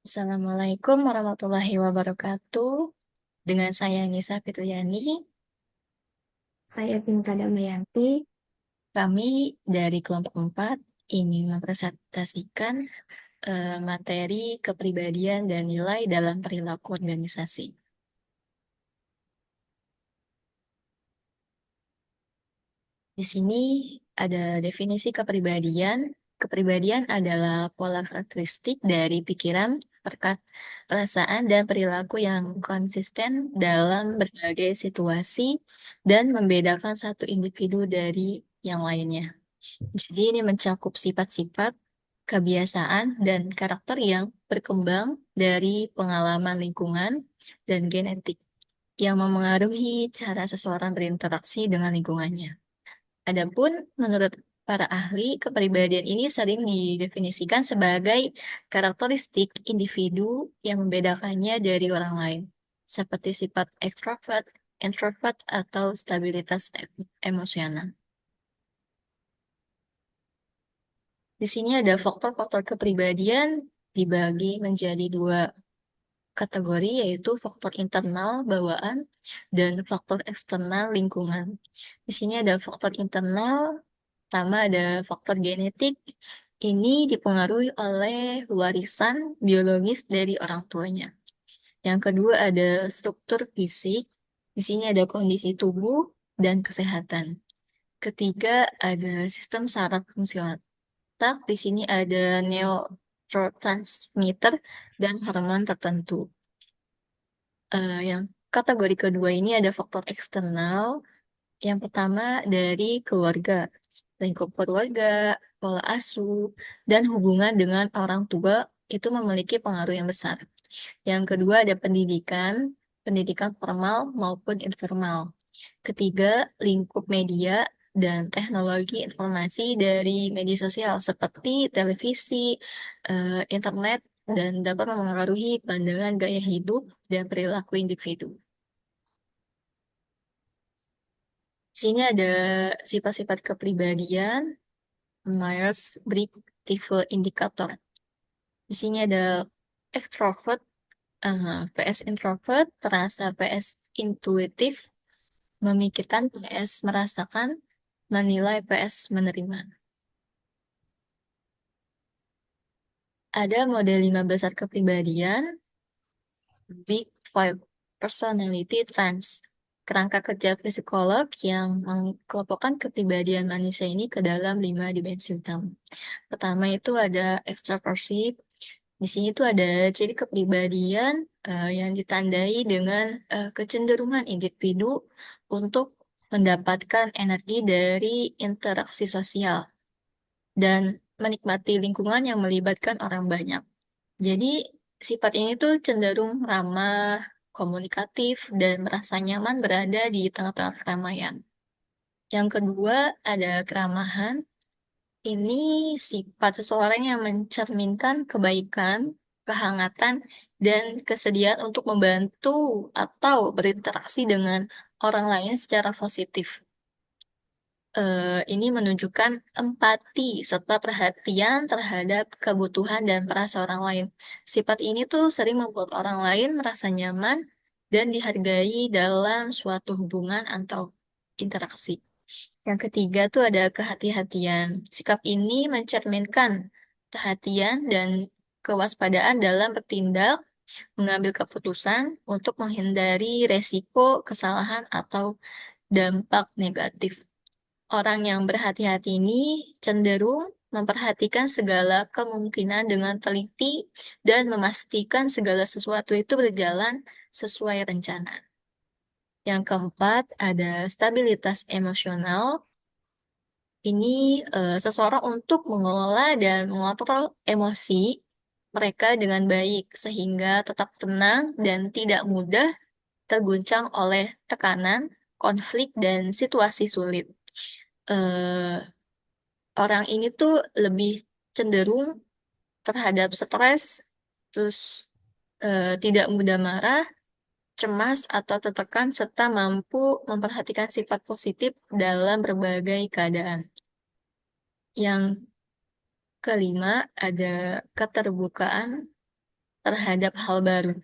Assalamualaikum warahmatullahi wabarakatuh. Dengan saya Nisa Fitriani, Saya Pinka Damayanti. kami dari kelompok 4 ingin mempresentasikan materi kepribadian dan nilai dalam perilaku organisasi. Di sini ada definisi kepribadian. Kepribadian adalah pola karakteristik dari pikiran, perasaan, dan perilaku yang konsisten dalam berbagai situasi dan membedakan satu individu dari yang lainnya. Jadi ini mencakup sifat-sifat, kebiasaan, dan karakter yang berkembang dari pengalaman lingkungan dan genetik yang memengaruhi cara seseorang berinteraksi dengan lingkungannya. Adapun menurut para ahli, kepribadian ini sering didefinisikan sebagai karakteristik individu yang membedakannya dari orang lain, seperti sifat ekstrovert, introvert, atau stabilitas emosional. Di sini ada faktor-faktor kepribadian dibagi menjadi dua kategori, yaitu faktor internal bawaan dan faktor eksternal lingkungan. Di sini ada faktor internal. Pertama ada faktor genetik. Ini dipengaruhi oleh warisan biologis dari orang tuanya. Yang kedua ada struktur fisik. Di sini ada kondisi tubuh dan kesehatan. Ketiga ada sistem saraf fungsi otak. Di sini ada neurotransmitter dan hormon tertentu. Yang kategori kedua ini ada faktor eksternal. Yang pertama dari keluarga, lingkup keluarga, pola asuh, dan hubungan dengan orang tua itu memiliki pengaruh yang besar. Yang kedua ada pendidikan, pendidikan formal maupun informal. Ketiga, lingkup media dan teknologi informasi dari media sosial seperti televisi, internet, dan dapat memengaruhi pandangan gaya hidup dan perilaku individu. Di sini ada sifat-sifat kepribadian, Myers-Briggs Indicator. Di sini ada extrovert, PS introvert, perasa PS intuitif, memikirkan PS merasakan, menilai PS menerima. Ada model 5 besar kepribadian, Big Five Personality Trends. Kerangka kerja psikolog yang mengkelompokkan kepribadian manusia ini ke dalam 5 dimensi utama. Pertama itu ada extroversi. Di sini tuh ada ciri kepribadian yang ditandai dengan kecenderungan individu untuk mendapatkan energi dari interaksi sosial dan menikmati lingkungan yang melibatkan orang banyak. Jadi sifat ini tuh cenderung ramah, komunikatif, dan merasa nyaman berada di tengah-tengah keramaian. Yang kedua ada keramahan. Ini sifat seseorang yang mencerminkan kebaikan, kehangatan, dan kesediaan untuk membantu atau berinteraksi dengan orang lain secara positif. Ini menunjukkan empati serta perhatian terhadap kebutuhan dan perasaan orang lain. Sifat ini tuh sering membuat orang lain merasa nyaman dan dihargai dalam suatu hubungan atau interaksi. Yang ketiga tuh ada kehati-hatian. Sikap ini mencerminkan perhatian dan kewaspadaan dalam bertindak, mengambil keputusan untuk menghindari resiko kesalahan atau dampak negatif. Orang yang berhati-hati ini cenderung memperhatikan segala kemungkinan dengan teliti dan memastikan segala sesuatu itu berjalan sesuai rencana. Yang keempat ada stabilitas emosional. Ini seseorang untuk mengelola dan mengontrol emosi mereka dengan baik sehingga tetap tenang dan tidak mudah terguncang oleh tekanan, konflik, dan situasi sulit. Eh, Orang ini tuh lebih cenderung terhadap stres, terus tidak mudah marah, cemas, atau tertekan, serta mampu memperhatikan sifat positif dalam berbagai keadaan. Yang kelima, ada keterbukaan. terhadap hal baru.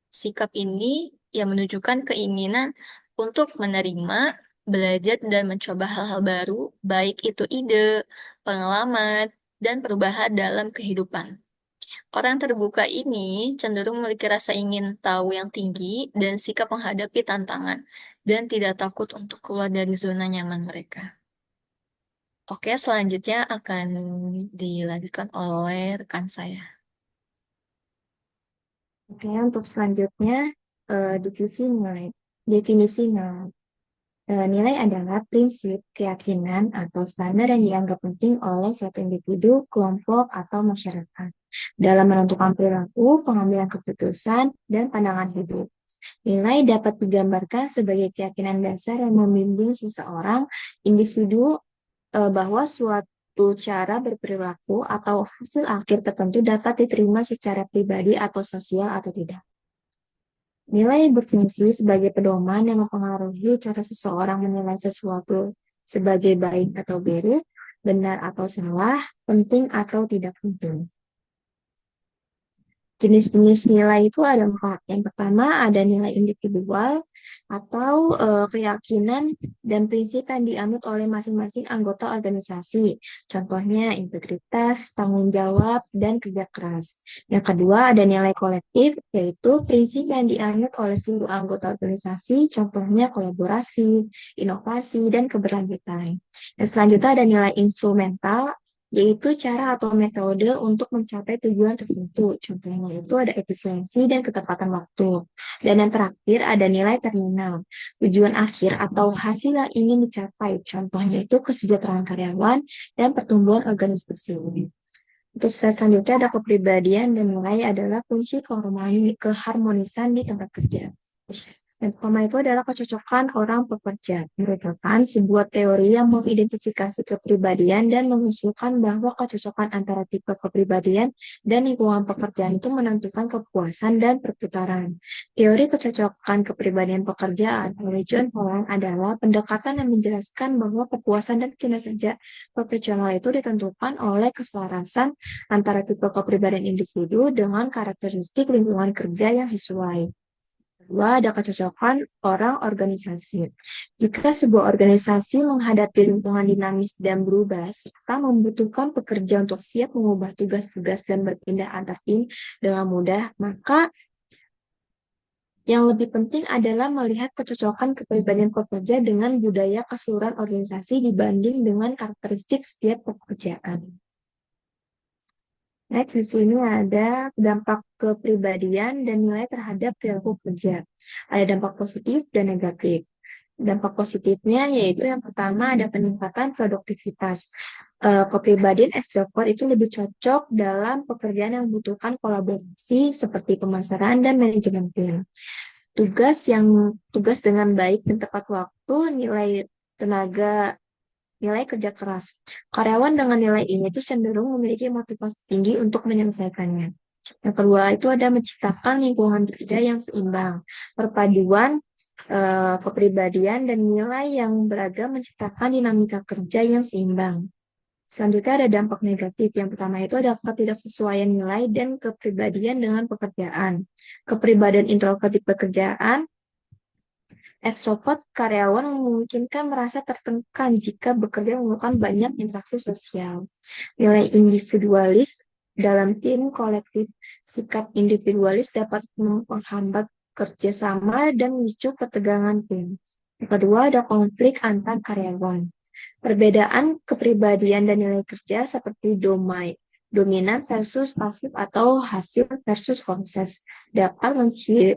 Sikap ini yang menunjukkan keinginan untuk menerima, belajar, dan mencoba hal-hal baru, baik itu ide, pengalaman, dan perubahan dalam kehidupan. Orang terbuka ini cenderung memiliki rasa ingin tahu yang tinggi dan sikap menghadapi tantangan, dan tidak takut untuk keluar dari zona nyaman mereka. Oke, selanjutnya akan dilanjutkan oleh rekan saya. Oke, untuk selanjutnya, definisi nilai. Definisi nilai. Nilai adalah prinsip, keyakinan, atau standar yang dianggap penting oleh suatu individu, kelompok, atau masyarakat dalam menentukan perilaku, pengambilan keputusan, dan pandangan hidup. Nilai dapat digambarkan sebagai keyakinan dasar yang membimbing seseorang, individu, bahwa suatu cara berperilaku atau hasil akhir tertentu dapat diterima secara pribadi atau sosial atau tidak. Nilai berfungsi sebagai pedoman yang mempengaruhi cara seseorang menilai sesuatu sebagai baik atau buruk, benar atau salah, penting atau tidak penting. Jenis-jenis nilai itu ada empat. Yang pertama ada nilai individual atau keyakinan dan prinsip yang dianut oleh masing-masing anggota organisasi. Contohnya integritas, tanggung jawab, dan kerja keras. Yang kedua ada nilai kolektif, yaitu prinsip yang dianut oleh seluruh anggota organisasi. Contohnya kolaborasi, inovasi, dan keberlanjutan. Dan selanjutnya ada nilai instrumental, yaitu cara atau metode untuk mencapai tujuan tertentu. Contohnya itu ada efisiensi dan ketepatan waktu. Dan yang terakhir ada nilai terminal, tujuan akhir atau hasil yang ingin dicapai. Contohnya itu kesejahteraan karyawan dan pertumbuhan organisasi. Untuk slide selanjutnya ada kepribadian dan nilai adalah kunci keharmonisan di tempat kerja. Yang pertama itu adalah kecocokan orang pekerja, merupakan sebuah teori yang mengidentifikasi kepribadian dan mengusulkan bahwa kecocokan antara tipe kepribadian dan lingkungan pekerjaan itu menentukan kepuasan dan perputaran. Teori kecocokan kepribadian pekerjaan oleh John Holland adalah pendekatan yang menjelaskan bahwa kepuasan dan kinerja profesional itu ditentukan oleh keselarasan antara tipe kepribadian individu dengan karakteristik lingkungan kerja yang sesuai. Kedua, ada kecocokan orang organisasi. Jika sebuah organisasi menghadapi lingkungan dinamis dan berubah, serta membutuhkan pekerja untuk siap mengubah tugas-tugas dan berpindah antar tim dengan mudah, maka yang lebih penting adalah melihat kecocokan kepribadian pekerja dengan budaya keseluruhan organisasi dibanding dengan karakteristik setiap pekerjaan. Next, di sini ada dampak kepribadian dan nilai terhadap perilaku kerja. Ada dampak positif dan negatif. Dampak positifnya yaitu yang pertama ada peningkatan produktivitas. Kepribadian ekstrovert itu lebih cocok dalam pekerjaan yang membutuhkan kolaborasi seperti pemasaran dan manajemen tim. Tugas dengan baik dan tepat waktu, nilai kerja keras. Karyawan dengan nilai ini itu cenderung memiliki motivasi tinggi untuk menyelesaikannya. Yang kedua itu ada menciptakan lingkungan kerja yang seimbang. Perpaduan kepribadian dan nilai yang beragam menciptakan dinamika kerja yang seimbang. Selanjutnya ada dampak negatif. Yang pertama itu ada ketidaksesuaian nilai dan kepribadian dengan pekerjaan. Kepribadian introvert di pekerjaan, ekstrovert karyawan memungkinkan merasa tertekan jika bekerja memerlukan banyak interaksi sosial. Nilai individualis dalam tim kolektif, sikap individualis dapat menghambat kerjasama dan memicu ketegangan tim. Yang kedua, ada konflik antar karyawan. Perbedaan kepribadian dan nilai kerja seperti dominan versus pasif atau hasil versus proses dapat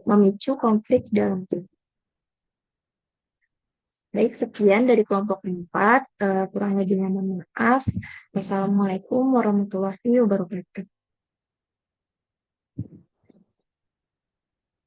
memicu konflik dalam tim. Baik, sekian dari kelompok 4. Kurang lebihnya mohon maaf. Wassalamualaikum warahmatullahi wabarakatuh.